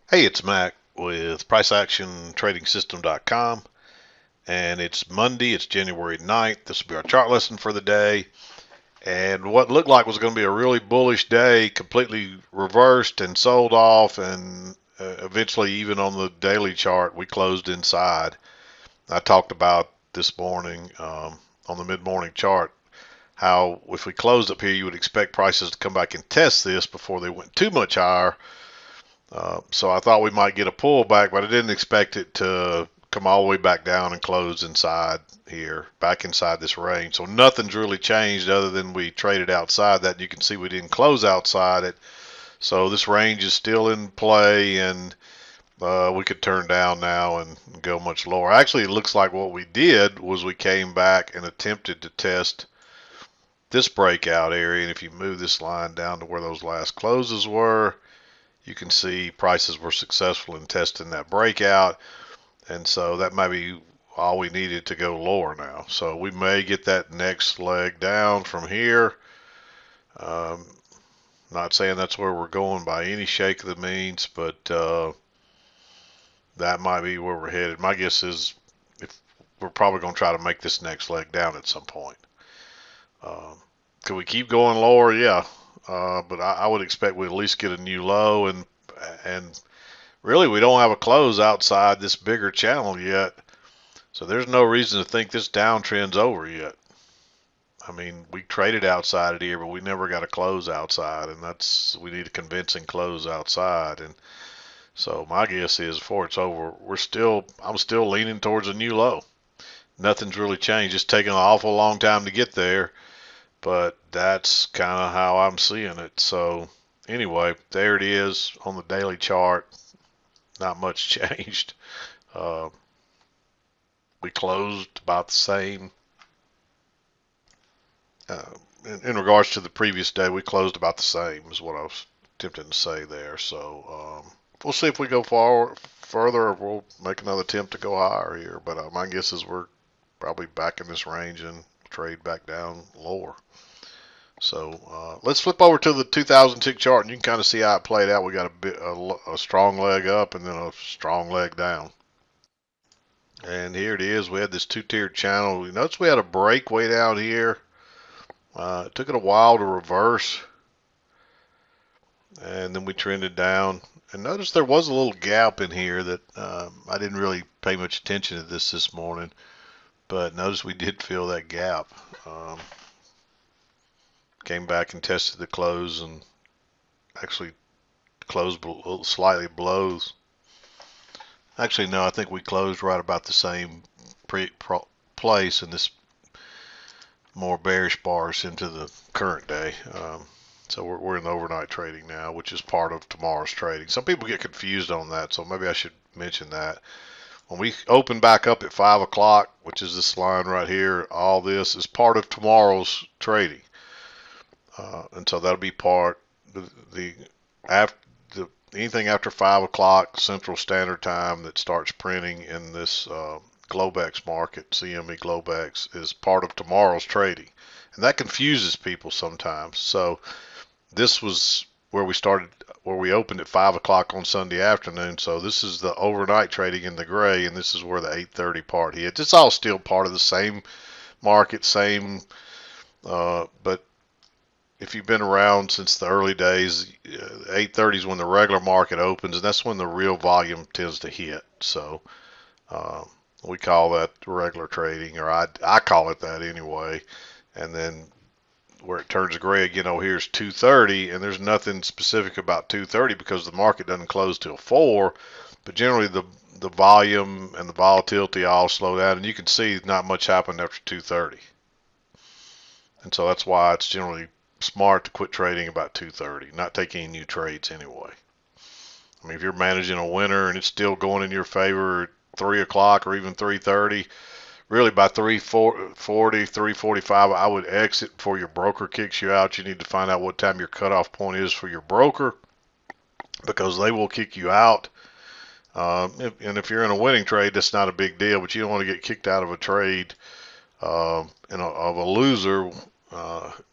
Hey, it's Mac with PriceActionTradingSystem.com, and it's Monday. It's January 9th. This will be our chart lesson for the day. And what looked like was going to be a really bullish day completely reversed and sold off, and eventually, even on the daily chart, we closed inside. I talked about this morning on the mid-morning chart how if we closed up here, you would expect prices to come back and test this before they went too much higher. So I thought we might get a pullback, but I didn't expect it to come all the way back down and close inside here, back inside this range. So nothing's really changed other than we traded outside that. You can see we didn't close outside it. So this range is still in play, and we could turn down now and go much lower. Actually, it looks like what we did was we came back and attempted to test this breakout area. And if you move this line down to where those last closes were, you can see prices were successful in testing that breakout, and so that might be all we needed to go lower now. So we may get that next leg down from here. Um, Not saying that's where we're going by any shake of the means, but that might be where we're headed. My guess is if we're probably going to try to make this next leg down at some point. Um, could we keep going lower? Yeah, but I would expect we at least get a new low, and really, we don't have a close outside this bigger channel yet, so there's no reason to think this downtrend's over yet. I mean, we traded outside it here, but we never got a close outside, and we need a convincing close outside. And so my guess is before it's over, I'm still leaning towards a new low. Nothing's really changed. It's taken an awful long time to get there, but that's kind of how I'm seeing it. So anyway, there it is on the daily chart. Not much changed. Uh, we closed about the same. Uh, in regards to the previous day, we closed about the same, is what I was attempting to say there. So we'll see if we go forward further, or we'll make another attempt to go higher here. But my guess is we're probably back in this range and trade back down lower. So let's flip over to the 2,000 tick chart, and you can kind of see how it played out. We got a strong leg up and then a strong leg down. And here it is. We had this two-tiered channel. You notice we had a break way down here. It took it a while to reverse, and then we trended down. And notice there was a little gap in here that I didn't really pay much attention to this morning, but notice we did fill that gap. Came back and tested the close and actually closed slightly below. Actually, no, I think we closed right about the same place, and this more bearish bars into the current day. So we're in the overnight trading now, which is part of tomorrow's trading. Some people get confused on that, so maybe I should mention that. When we open back up at 5 o'clock, which is this line right here, all this is part of tomorrow's trading. And so that'll be part, the after the anything after 5 o'clock Central Standard Time that starts printing in this Globex market, CME Globex, is part of tomorrow's trading. And that confuses people sometimes. So this was where we opened at 5 o'clock on Sunday afternoon. So this is the overnight trading in the gray, and this is where the 8:30 part hits. It's all still part of the same market, but if you've been around since the early days, 8:30 is when the regular market opens, and that's when the real volume tends to hit. So uh, we call that regular trading, or I call it that anyway. And then where it turns gray again, oh, here's 2:30, and there's nothing specific about 2:30 because the market doesn't close till 4. But generally, the volume and the volatility all slow down, and you can see not much happened after 2:30. And so that's why it's generally smart to quit trading about 2:30, not take any new trades anyway. I mean, if you're managing a winner and it's still going in your favor at 3 o'clock or even 3:30, really by 3:40, 3:45, I would exit before your broker kicks you out. You need to find out what time your cutoff point is for your broker, because they will kick you out. And if you're in a winning trade, that's not a big deal, but you don't want to get kicked out of a trade of a loser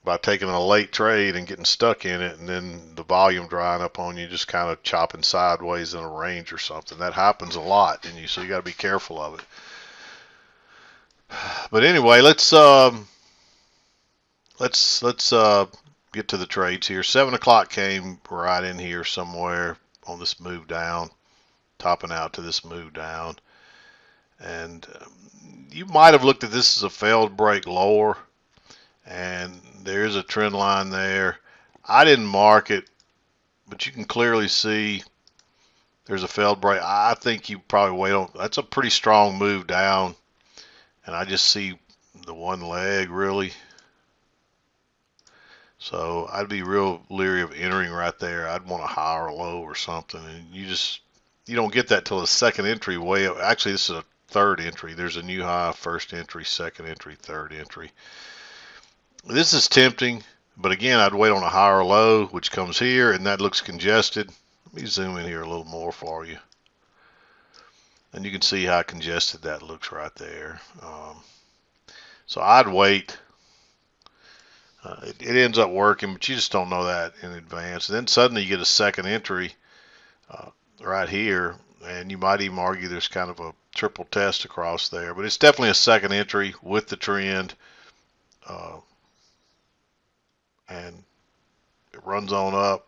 by taking a late trade and getting stuck in it, and then the volume drying up on you, just kind of chopping sideways in a range or something. That happens a lot, and so you got to be careful of it. But anyway, let's get to the trades here. 7 o'clock came right in here somewhere on this move down, topping out to this move down, and you might have looked at this as a failed break lower, and there's a trend line there. I didn't mark it, but you can clearly see there's a failed break. I think you probably wait on. That's a pretty strong move down, and I just see the one leg really. So I'd be real leery of entering right there. I'd want a high or low or something, and you don't get that till the second entry way up. Actually, this is a third entry. There's a new high, first entry, second entry, third entry. This is tempting, but again, I'd wait on a higher low, which comes here, and that looks congested. Let me zoom in here a little more for you. And you can see how congested that looks right there. So I'd wait. It ends up working, but you just don't know that in advance. And then suddenly you get a second entry right here, and you might even argue there's kind of a triple test across there. But it's definitely a second entry with the trend. And it runs on up,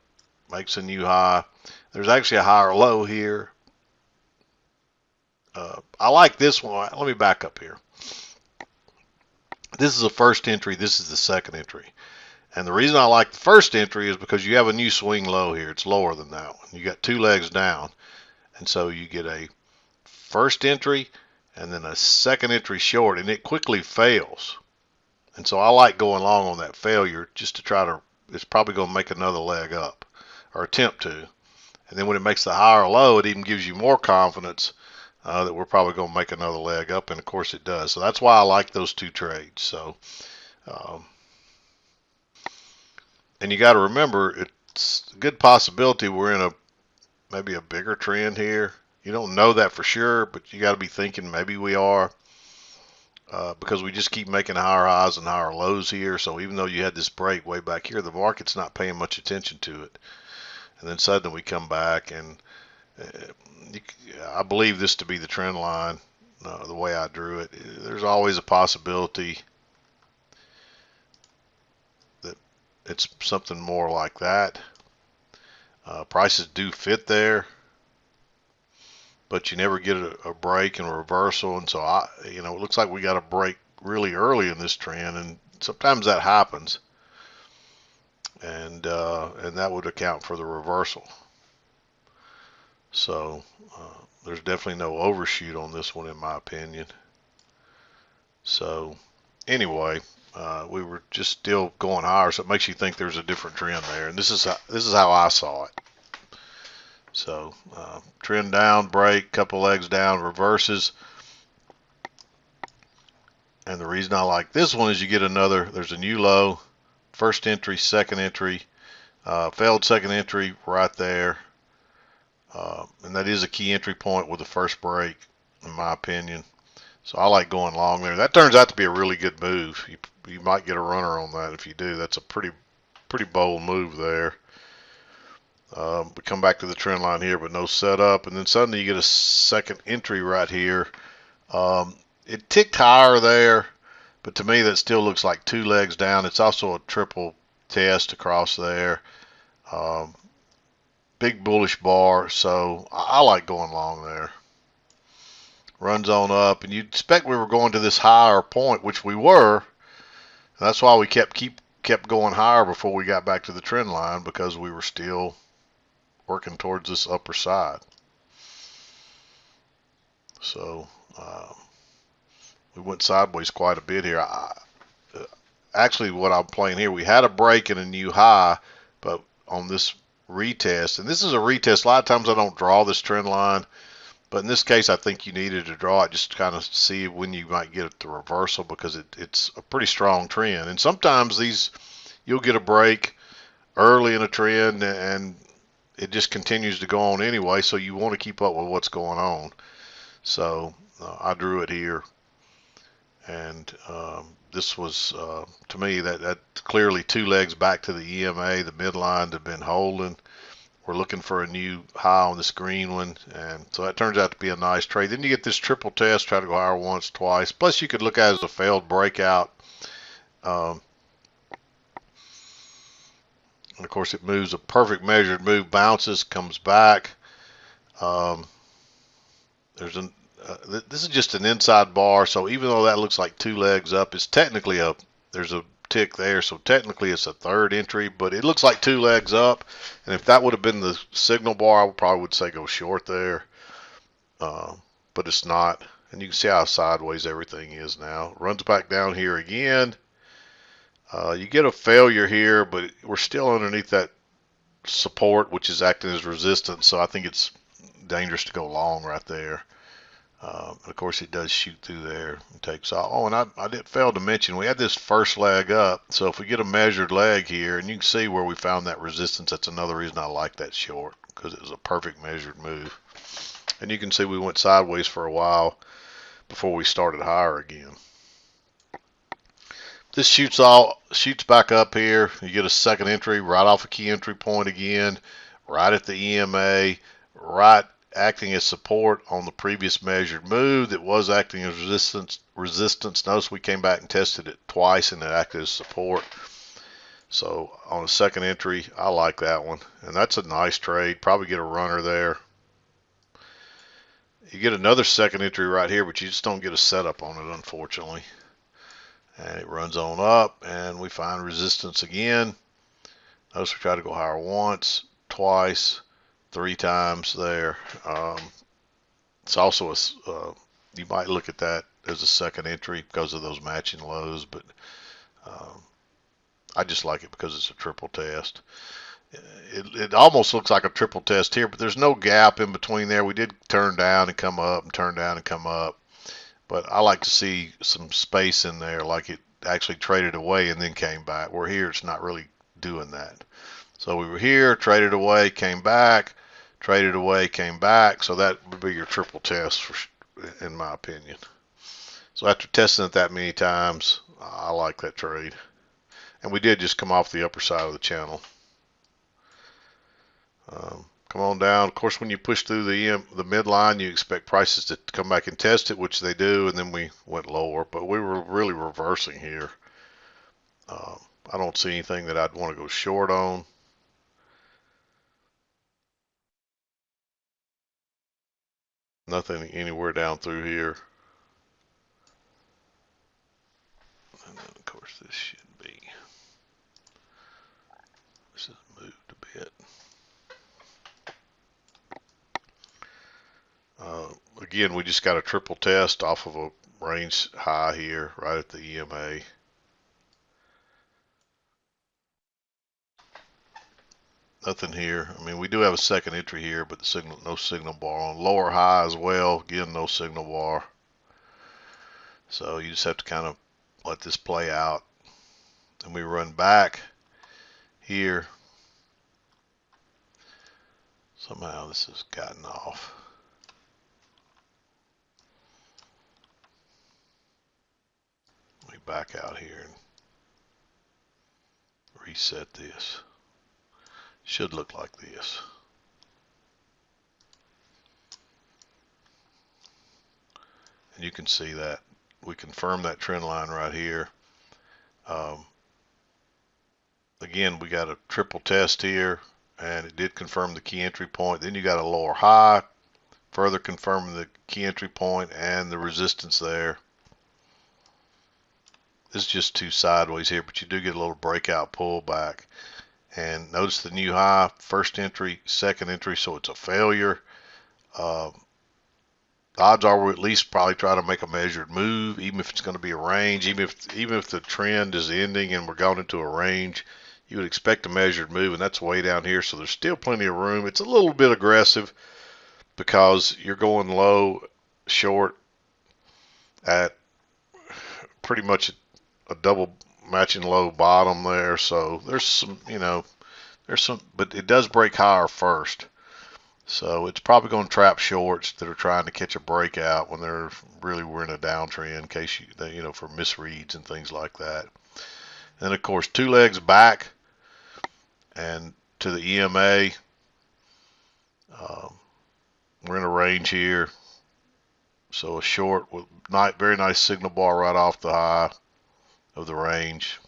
makes a new high. There's actually a higher low here. I like this one. Let me back up here. This is the first entry. This is the second entry. And the reason I like the first entry is because you have a new swing low here. It's lower than that one. You got two legs down. And so you get a first entry and then a second entry short, and it quickly fails. And so I like going long on that failure just to try to, it's probably going to make another leg up or attempt to. And then when it makes the higher low, it even gives you more confidence that we're probably going to make another leg up, and of course it does. So that's why I like those two trades. So, and you got to remember, it's a good possibility we're in maybe a bigger trend here. You don't know that for sure, but you got to be thinking maybe we are, because we just keep making higher highs and higher lows here. So even though you had this break way back here, the market's not paying much attention to it. And then suddenly we come back, and I believe this to be the trend line, the way I drew it. There's always a possibility that it's something more like that. Prices do fit there, but you never get a break and a reversal. And so it looks like we got a break really early in this trend, and sometimes that happens, and that would account for the reversal. So there's definitely no overshoot on this one, in my opinion. So anyway, we were just still going higher, so it makes you think there's a different trend there, and this is how I saw it. So trend down, break, couple legs down, reverses. And the reason I like this one is you get there's a new low, first entry, second entry, failed second entry right there. And that is a key entry point with the first break, in my opinion. So I like going long there. That turns out to be a really good move. You might get a runner on that if you do. That's a pretty bold move there. We come back to the trend line here, but no setup. And then suddenly you get a second entry right here. It ticked higher there, but to me that still looks like two legs down. It's also a triple test across there. Big bullish bar, so I like going long there. Runs on up, and you'd expect we were going to this higher point, which we were. That's why we kept going higher before we got back to the trend line, because we were still working towards this upper side. So we went sideways quite a bit here. Actually, what I'm playing here, we had a break and a new high, but on this retest, and this is a retest. A lot of times I don't draw this trend line, but in this case I think you needed to draw it just to kind of see when you might get the reversal, because it's a pretty strong trend. And sometimes you'll get a break early in a trend and it just continues to go on anyway, so you want to keep up with what's going on. So I drew it here, and this was, to me, that clearly two legs back to the EMA. The midline had been holding. We're looking for a new high on this green one, and so that turns out to be a nice trade. Then you get this triple test, try to go higher once, twice. Plus, you could look at it as a failed breakout. Um, and of course, it moves a perfect measured move, bounces, comes back. Um, there's an this is just an inside bar, so even though that looks like two legs up, it's technically there's a tick there, so technically it's a third entry, but it looks like two legs up. And if that would have been the signal bar, I probably would say go short there, but it's not. And you can see how sideways everything is now. Runs back down here again. You get a failure here, but we're still underneath that support, which is acting as resistance, so I think it's dangerous to go long right there. And of course, it does shoot through there and takes off. Oh, and I did fail to mention we had this first leg up. So if we get a measured leg here, and you can see where we found that resistance, that's another reason I like that short, because it was a perfect measured move. And you can see we went sideways for a while before we started higher again. This shoots back up here. You get a second entry right off a key entry point again, right at the EMA, right acting as support on the previous measured move that was acting as resistance. Notice we came back and tested it twice and it acted as support. So on a second entry, I like that one. And that's a nice trade. Probably get a runner there. You get another second entry right here, but you just don't get a setup on it, unfortunately. And it runs on up and we find resistance again. Notice we try to go higher once, twice, three times there. It's also you might look at that as a second entry because of those matching lows, but I just like it because it's a triple test. It almost looks like a triple test here, but there's no gap in between there. We did turn down and come up and turn down and come up, but I like to see some space in there, like it actually traded away and then came back. Where here it's not really doing that. So we were here, traded away, came back, traded away, came back. So that would be your triple test, in my opinion. So after testing it that many times, I like that trade. And we did just come off the upper side of the channel. Come on down. Of course, when you push through the midline, you expect prices to come back and test it, which they do, and then we went lower. But we were really reversing here. I don't see anything that I'd want to go short on. Nothing anywhere down through here. And then, of course, this should be. This has moved a bit. Again, we just got a triple test off of a range high here, right at the EMA. Nothing here. I mean, we do have a second entry here, but the signal, no signal bar on. Lower high as well. Again, no signal bar. So you just have to kind of let this play out. And we run back here. Somehow this has gotten off. Let me back out here and reset this. Should look like this. And you can see that we confirm that trend line right here. Again, we got a triple test here, and it did confirm the key entry point. Then you got a lower high, further confirming the key entry point and the resistance there. This is just too sideways here, but you do get a little breakout pullback. And notice the new high, first entry, second entry, so it's a failure. Odds are we'll at least probably try to make a measured move, even if it's going to be a range, even if the trend is ending and we're going into a range, you would expect a measured move, and that's way down here, so there's still plenty of room. It's a little bit aggressive because you're going low, short at pretty much a double matching low bottom there, so there's some, but it does break higher first. So it's probably going to trap shorts that are trying to catch a breakout when we're in a downtrend in case for misreads and things like that. And of course, two legs back and to the EMA. Um, we're in a range here. So a short with very nice signal bar right off the high of the range.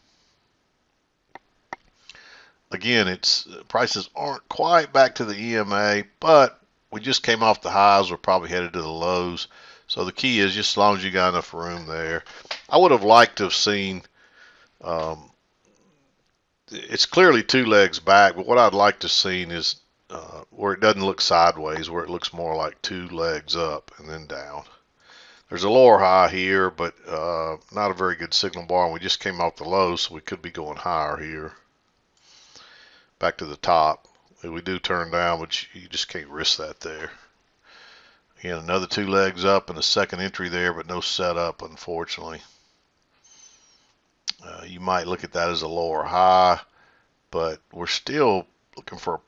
Again, it's prices aren't quite back to the EMA, but we just came off the highs. We're probably headed to the lows. So the key is just as long as you got enough room there. I would have liked to have seen, it's clearly two legs back, but what I'd like to have seen is where it doesn't look sideways, where it looks more like two legs up and then down. There's a lower high here, but not a very good signal bar, and we just came off the low, so we could be going higher here. Back to the top. We do turn down, but you just can't risk that there. Again, another two legs up and a second entry there, but no setup, unfortunately. You might look at that as a lower high, but we're still looking for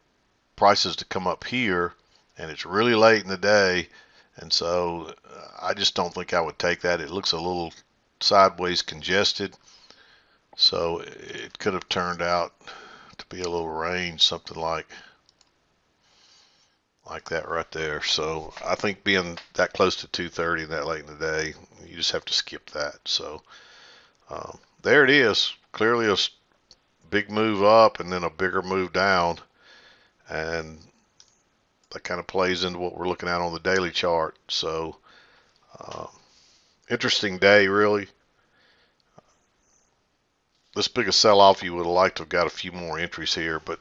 prices to come up here, and it's really late in the day, and so I just don't think I would take that. It looks a little sideways congested, so it could have turned out to be a little range, something like that right there. So I think being that close to 230 that late in the day, you just have to skip that. So there it is. Clearly a big move up and then a bigger move down, and that kind of plays into what we're looking at on the daily chart. So interesting day, really. This big a sell-off, you would have liked to have got a few more entries here, but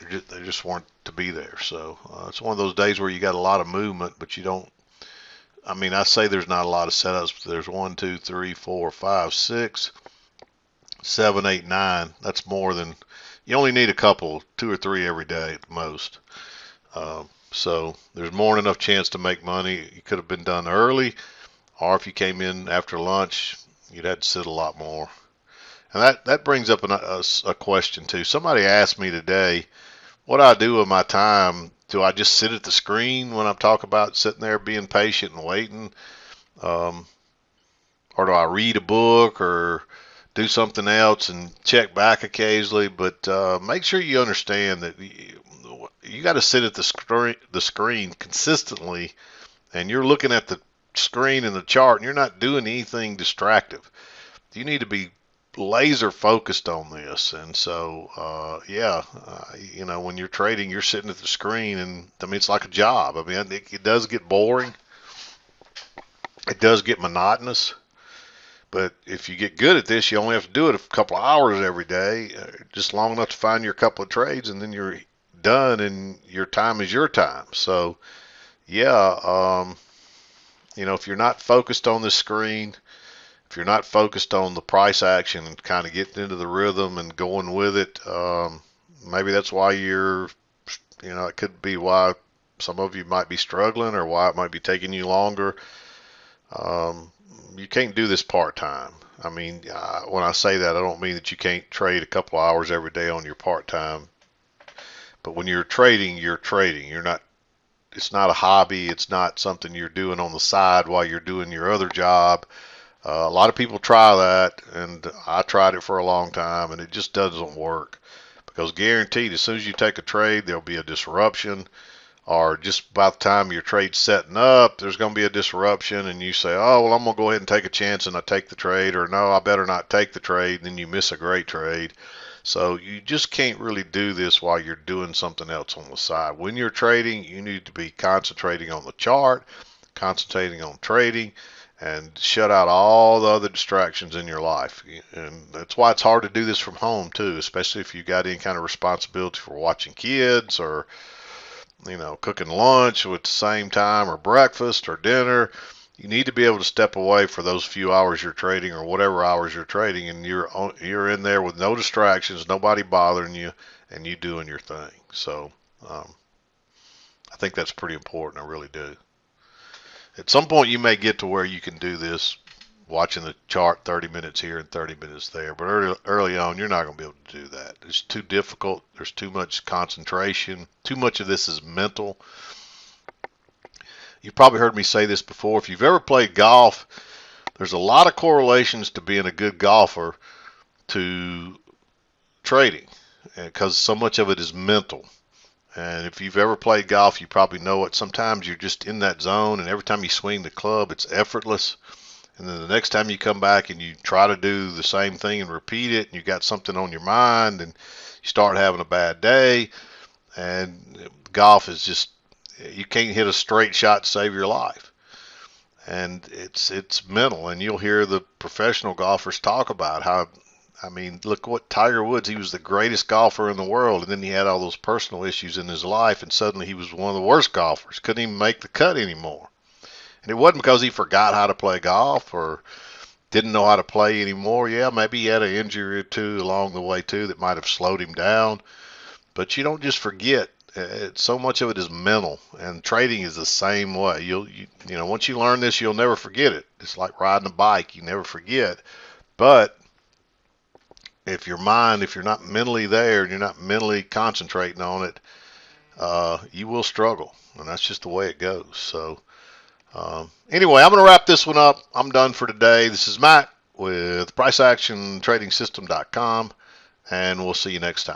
they just weren't to be there. So it's one of those days where you got a lot of movement, but you don't. I mean, I say there's not a lot of setups, but there's 1, 2, 3, 4, 5, 6, 7, 8, 9. That's more than you only need a couple, 2 or 3 every day at the most. So there's more than enough chance to make money. It could have been done early, or if you came in after lunch, you'd have to sit a lot more. And that brings up a question too. Somebody asked me today, what I do with my time. Do I just sit at the screen when I'm talking about sitting there being patient and waiting? Or do I read a book or do something else and check back occasionally? But make sure you understand that you got to sit at the screen consistently, and you're looking at the screen and the chart, and you're not doing anything distractive. You need to be laser focused on this. And so when you're trading, you're sitting at the screen, and I mean, it's like a job. I mean, it does get boring, it does get monotonous, but if you get good at this, you only have to do it a couple of hours every day, just long enough to find your couple of trades, and then you're done, and your time is your time. So if you're not focused on the screen, if you're not focused on the price action and kind of getting into the rhythm and going with it, maybe that's why it could be why some of you might be struggling, or why it might be taking you longer. You can't do this part-time. I mean, when I say that, I don't mean that you can't trade a couple of hours every day on your part-time. But when you're trading, you're trading. It's not a hobby. It's not something you're doing on the side while you're doing your other job. A lot of people try that, and I tried it for a long time, and it just doesn't work, because guaranteed, as soon as you take a trade, there'll be a disruption, or just by the time your trade's setting up, there's going to be a disruption, and you say, oh, well, I'm going to go ahead and take a chance, and I take the trade, or no, I better not take the trade, and then you miss a great trade. So you just can't really do this while you're doing something else on the side. When you're trading, you need to be concentrating on the chart, concentrating on trading, and shut out all the other distractions in your life. And that's why it's hard to do this from home too, especially if you got any kind of responsibility for watching kids, or cooking lunch at the same time, or breakfast or dinner. You need to be able to step away for those few hours you're trading, or whatever hours you're trading, and you're in there with no distractions, nobody bothering you, and you doing your thing. So I think that's pretty important. I really do. At some point, you may get to where you can do this, watching the chart 30 minutes here and 30 minutes there. But early on, you're not going to be able to do that. It's too difficult. There's too much concentration. Too much of this is mental. You've probably heard me say this before. If you've ever played golf, there's a lot of correlations to being a good golfer to trading, because so much of it is mental. And if you've ever played golf, you probably know it. Sometimes you're just in that zone, and every time you swing the club, it's effortless. And then the next time you come back and you try to do the same thing and repeat it, and you got something on your mind, and you start having a bad day. And golf is just, you can't hit a straight shot to save your life. And it's mental. And you'll hear the professional golfers talk about how, I mean, look what Tiger Woods, he was the greatest golfer in the world, and then he had all those personal issues in his life, and suddenly he was one of the worst golfers. Couldn't even make the cut anymore. And it wasn't because he forgot how to play golf or didn't know how to play anymore. Yeah, maybe he had an injury or two along the way too that might have slowed him down. But you don't just forget. So much of it is mental, and trading is the same way. You know, once you learn this, you'll never forget it. It's like riding a bike; you never forget. But if you're not mentally there and you're not mentally concentrating on it, you will struggle, and that's just the way it goes. So anyway, I'm going to wrap this one up. I'm done for today. This is Matt with PriceActionTradingSystem.com, and we'll see you next time.